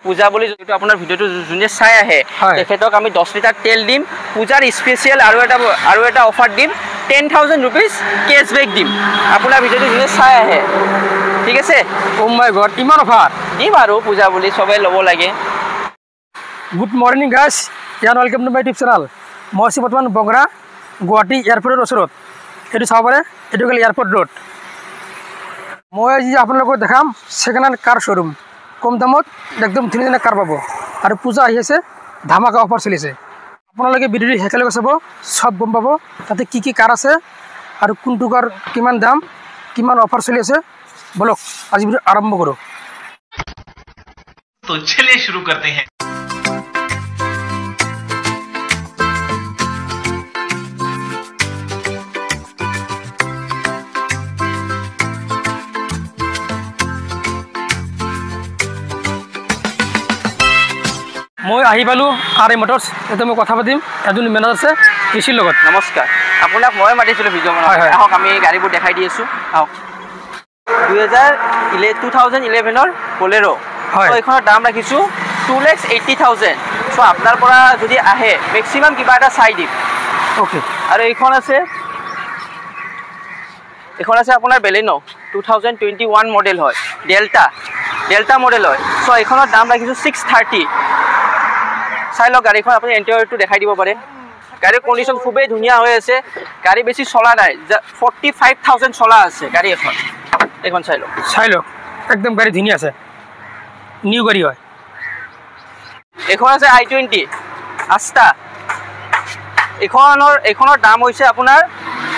পূজা বুলি যেটো আপোনাৰ ভিডিওটো জুনে চাই আহে তেখেতক আমি 10 লিটাৰ তেল দিম পূজাৰ স্পেশাল আৰু এটা অফাৰ দিম 10000 रुपीस কেশবেক দিম আপোনাৰ ভিডিওটো জুনে চাই আহে ঠিক আছে ও মাই গড ইমান অফার দিম আৰু পূজা বুলি সবে ল'ব লাগে good morning guys year welcome to my YouTube channel মই আছো বৰ্তমান বগৰা গুৱাহাটী এয়াৰপোৰ্টৰ ওচৰত এটো চাব পাৰে এটো গল এয়াৰপোৰ্ট ৰোড মই আজি আপোনালোকক দেখাম সেকেন্ড হ্যান্ড কাৰ শোৰুম কম দামত একদম ধুনীয়া কাৰ পাব আৰু পূজা আহি আছে ধামাকা অফাৰ চলিছে আপোনালোকে ভিডিওটো হেকলৈকে চাব সব গম পাব তাতে কি কাৰ আছে আৰু কোনটো কাৰ কিমান দাম কিমান অফাৰ চলি আছে বলক আজি ভিডিও আৰম্ভ কৰো तो चलिए शुरू करते हैं মই আহি পালো আৰ মোটৰছ এতে মই কথা পাতিম এজন মেনেজাৰ আছে কৃষিৰ লগত নমস্কাৰ আপোনাক মই মাতিছিলো ভিডিও বনাবলৈ আহক আমি গাড়ীবোৰ দেখাই দি আছো আহক 2011 বলেৰো তো এখনৰ দাম ৰাখিছো 2,80,000 সো আপোনাৰ পৰা যদি আহে ম্যাক্সিমাম কিবা এটা চাই দিম ওকে আৰু এইখন আছে আপোনাৰ বেলেনো 2021 মডেল হয় ডেল্টা মডেল হয় সো এইখনৰ দাম ৰাখিছো 630 চাই লওক গাড়ীখন আপুনি ইন্টেৰিয়ৰটো দেখাই দিব পাৰে গাড়ীৰ কন্ডিশন খুবেই ধুনীয়া হৈ আছে গাড়ী বেছি চলা নাই 45,000 চলা আছে গাড়ী এখন চাই লওক একদম গাড়ী ধুনীয়া আছে নিউ গাড়ী হয় এখন আছে i20 আস্তা এখনৰ দাম হৈছে আপোনাৰ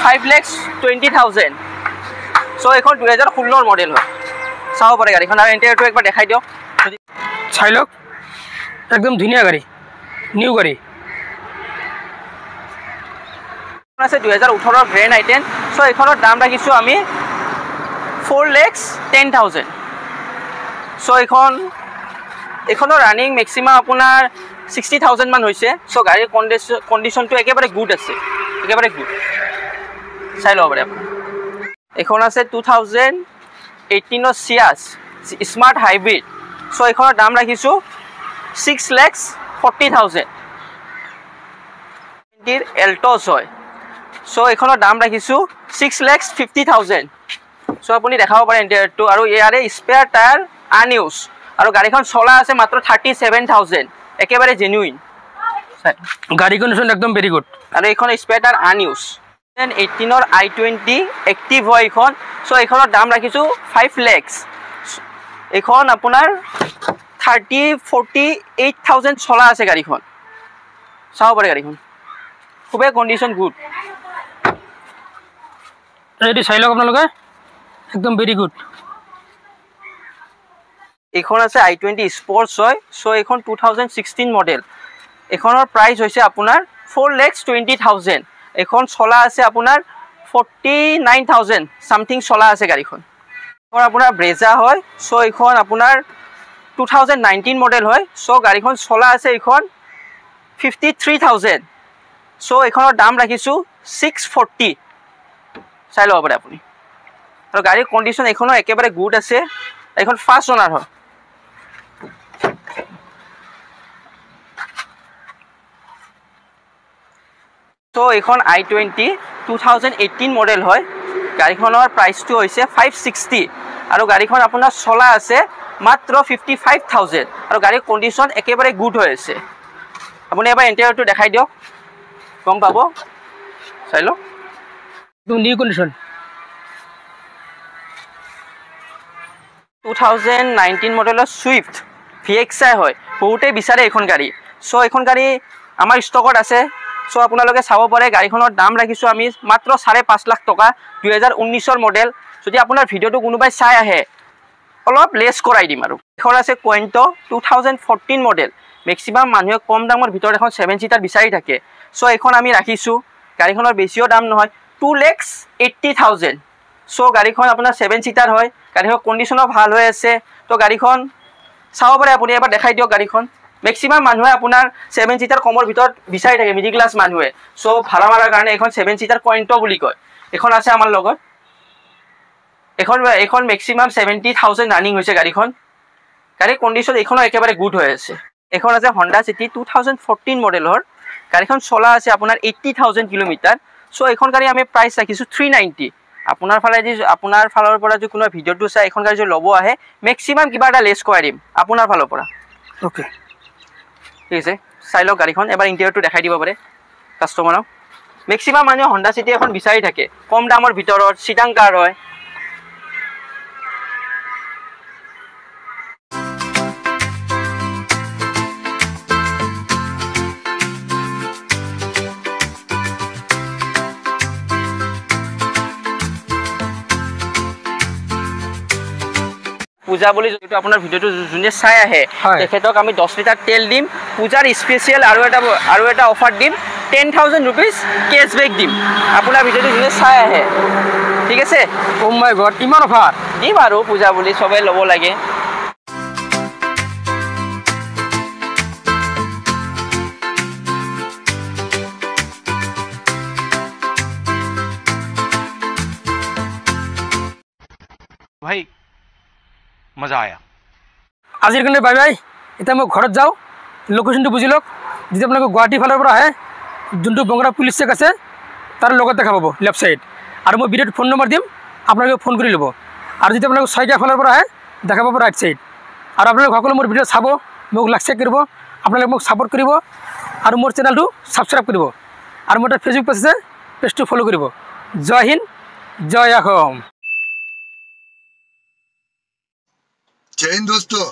5,20,000 সো এখন 2016 মডেল হয় চাও পাৰে গাড়ীখন আৰু ইন্টেৰিয়ৰটো একবাৰ দেখাই দিওক চাই লওক একদম ধুনীয়া গাড়ী নিউ গাড়ী আছে 2018 গ্ৰেণ্ড i10 সো এখনৰ দাম ৰাখিছো আমি 4,10,000 সো এখনৰ ৰানিং ম্যাক্সিমাম আপোনাৰ 60,000 মান হৈছে সো গাড়ীৰ কন্ডিশনটো একেবাৰে গুড আছে একেবাৰে গুড চাই লওক bare আপুনি এখন আছে 2018 সিয়াস স্মাৰ্ট হাইব্ৰিড সো এখনৰ দাম ৰাখিছো 6,40,000 এৰ এল্টস হয় সো এখনৰ দাম ৰাখিছো 6,50,000 সো আপুনি দেখাব পাৰে ইন্টেৰিয়ৰটো আৰু ইয়াৰে স্পেয়াৰ টায়াৰ আনইউজ আৰু গাড়ীখন চলা আছে মাত্ৰ 37,000 একেবাৰে জেনুইন গাড়ী কন্ডিশন একদম ভেৰি গুড আৰু এইখন স্পেয়াৰ টায়াৰ আনইউজ 18 i20 এক্টিভ হয় এইখন সো এইখনৰ দাম ৰাখিছো 5 লাখ এইখন আপোনাৰ 48,000 চলা আছে গাড়ীখন চাও পাৰে গাড়ীখন খুবে কন্ডিশন গুড এটি চাই লওক আপোনালোকে একদম ভেরি গুড এখন আছে i20 স্পোর্টস হয় সো এখন 2016 মডেল এখনৰ প্ৰাইস হৈছে আপোনাৰ 4,20,000 এখন চলা আছে আপোনাৰ 49,000 সামথিং চলা আছে গাড়ীখন আৰু আপোনাৰ ব্ৰেজা হয় সো এখন আপোনাৰ 2019 মডেল হয় সো গাড়ীখন চলা আছে এখন 53,000 সো এখনৰ দাম ৰাখিছো 640 চাই লওক পাৰে আপুনি আৰু গাড়ীৰ কন্ডিশন এখনো একেবাৰে গুড আছে এখন ফাৰ্স্ট ওনাৰ হয় তো এখন i20 2018 মডেল হয় গাড়ীখনৰ প্ৰাইসটো হৈছে 560 আৰু গাড়ীখন আপোনাৰ চলা আছে মাত্ৰ 55,000 আৰু গাড়ীৰ কন্ডিশন একেবাৰে গুড হৈ আছে আপুনি এবাৰ ইন্টেৰিয়ৰটো দেখাই দিওক গম পাব চাই লওক নিউ কন্ডিশন 2019 মডেলৰ সুইফট VXI হয় বহুতে বিচাৰে এখন গাড়ী সো এখন গাড়ী আমাৰ ষ্টকত আছে সো আপোনালোকে চাব পাৰে গাড়ীখনৰ দাম ৰাখিছো আমি মাত্ৰ 5.5 লাখ টকা 2019 মডেল যদি আপোনাৰ ভিডিওটো কোনোবাই চাই আহে অলপ লেছ কৰাই দিম আৰু এখন আছে কোয়েন্টো 2014 মডেল ম্যাক্সিমাম মানুহে কম দামৰ ভিতৰত এখন 7 সিটাৰ বিচাৰি থাকে সো এখন আমি ৰাখিছো গাড়ীখনৰ বেছিও দাম নহয় 2,80,000 সো গাড়ীখন আপোনাৰ 7 সিটাৰ হয় গাড়ীখনৰ কন্ডিশনো ভাল হৈ আছে তো গাড়ীখন চাব পাৰে আপুনি এবাৰ দেখাই দিওক গাড়ীখন ম্যাক্সিমাম মানুহে আপোনাৰ 7 সিটাৰ কমৰ ভিতৰত বিচাৰি থাকে মিডল ক্লাস মানুহে সো ভাড়া মাৰাৰ কাৰণে এখন 7 সিটাৰ কোয়েন্টো বুলি কয় এখন আছে আমাৰ লগত এখন ম্যাক্সিমাম 70,000 ৰানিং হৈছে গাড়ীখন গাড়ীৰ কণ্ডিশ্যন এইখনো একেবাৰে গুড হৈ আছে। এখন আছে হণ্ডা চিটি 2014 মডেলৰ, গাড়ীখন চলা আছে আপোনাৰ 80,000 কিলোমিটাৰ। চ' এইখন গাড়ী আমি প্ৰাইচ ৰাখিছোঁ 390। আপোনাৰ ফালৰ পৰা যদি কোনো ভিডিঅ'টো চাই এইখন গাড়ী যদি ল'ব আহে মেক্সিমাম কিবা এটা লেছ কৰাই দিম আপোনাৰ ফালৰ পৰা। অ'কে, ঠিক আছে, চাই লওক গাড়ীখন এবাৰ ইণ্টেৰিয়ৰটো দেখাই দিব পাৰে কাষ্টমাৰক। মেক্সিমাম মানুহে হণ্ডা চিটি এখন বিচাৰি থাকে, কম দামৰ ভিতৰত, চিডান কাৰ হয়। পূজা বুলি যিটো আপোনাৰ ভিডিঅ'টো যোনে চাই আহে তেখেতক আমি 10 লিটাৰ তেল দিম। পূজাৰ স্পেচিয়েল আৰু এটা অফাৰ দিম, 10,000 ৰুপিজ কেছবেক দিম আপোনাৰ ভিডিঅ'টো যোনে চাই আহে। ঠিক আছে, অ' মাই গড, ইমান অফাৰ দিম আৰু পূজা বুলি চবেই ল'ব লাগে। ভাই মজা আয়া। আজিৰ কাৰণে বাই বাই। এতিয়া মই ঘৰত যাওঁ, লোকেশ্যনটো বুজি লওক। যদি আপোনালোকে গুৱাহাটীৰ ফালৰ পৰা আহে, যোনটো বংগৰা পুলিচ চেক আছে তাৰ লগত দেখা পাব লেফ্ট ছাইড, আৰু মই ভিডিঅ'ত ফোন নম্বৰ দিম, আপোনালোকে ফোন কৰি ল'ব। আৰু যদি আপোনালোকে ছয়গাঁও ফালৰ পৰা আহে দেখা পাব ৰাইট ছাইড। আৰু আপোনালোকে সকলো মোৰ ভিডিঅ' চাব, মোক লাইক কৰিব, আপোনালোকে মোক ছাপোৰ্ট কৰিব, আৰু মোৰ চেনেলটো ছাবস্ক্ৰাইব কৰিব। আৰু মোৰ এটা ফেচবুক পেজ আছে, পেজটো ফ'ল' কৰিব। জয় হিন্দ, জয় অসম। जय हिंद दोस्तों।